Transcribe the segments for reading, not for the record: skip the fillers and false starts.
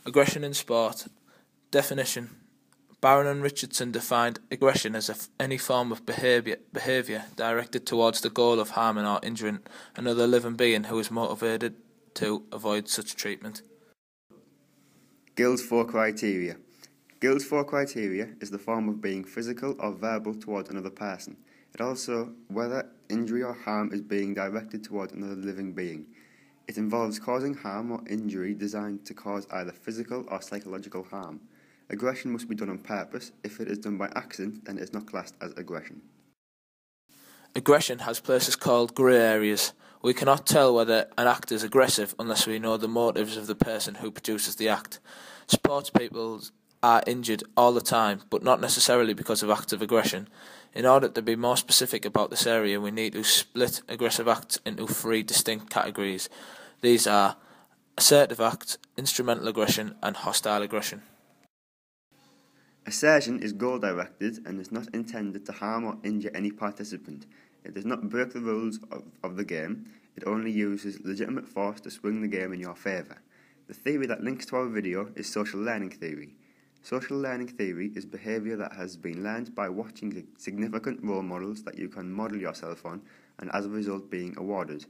Aggression in sport. Definition. Barron and Richardson defined aggression as any form of behaviour directed towards the goal of harming or injuring another living being who is motivated to avoid such treatment. Gill's 4 criteria. Gill's 4 criteria is the form of being physical or verbal towards another person. It also whether injury or harm is being directed towards another living being. It involves causing harm or injury designed to cause either physical or psychological harm. Aggression must be done on purpose. If it is done by accident, then it is not classed as aggression. Aggression has places called grey areas. We cannot tell whether an act is aggressive unless we know the motives of the person who produces the act. Sports people are injured all the time, but not necessarily because of acts of aggression. In order to be more specific about this area, we need to split aggressive acts into 3 distinct categories. These are assertive acts, instrumental aggression, and hostile aggression. Assertion is goal-directed and is not intended to harm or injure any participant. It does not break the rules of the game. It only uses legitimate force to swing the game in your favour. The theory that links to our video is social learning theory. Social learning theory is behaviour that has been learned by watching significant role models that you can model yourself on and as a result being awarded.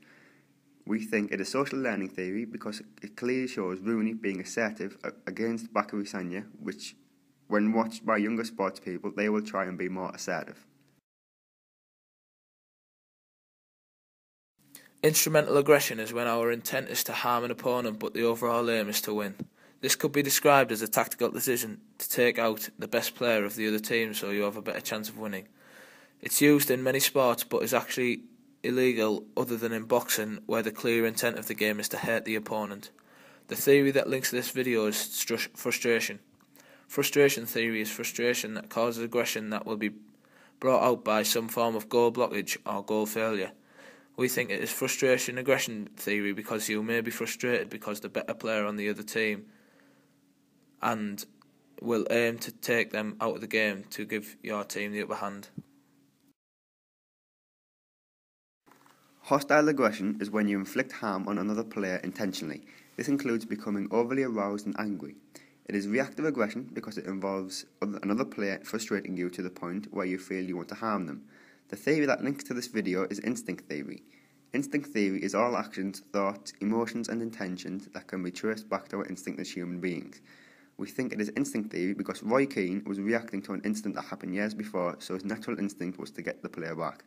We think it is social learning theory because it clearly shows Rooney being assertive against Bakary Sagna, which, when watched by younger sports people, they will try and be more assertive. Instrumental aggression is when our intent is to harm an opponent but the overall aim is to win. This could be described as a tactical decision to take out the best player of the other team so you have a better chance of winning. It's used in many sports but is actually illegal other than in boxing, where the clear intent of the game is to hurt the opponent. The theory that links to this video is frustration. Frustration theory is frustration that causes aggression that will be brought out by some form of goal blockage or goal failure. We think it is frustration aggression theory because you may be frustrated because the better player on the other team and will aim to take them out of the game to give your team the upper hand. Hostile aggression is when you inflict harm on another player intentionally. This includes becoming overly aroused and angry. It is reactive aggression because it involves another player frustrating you to the point where you feel you want to harm them. The theory that links to this video is instinct theory. Instinct theory is all actions, thoughts, emotions and intentions that can be traced back to our instinct as human beings. We think it is instinct theory because Roy Keane was reacting to an incident that happened years before, so his natural instinct was to get the player back.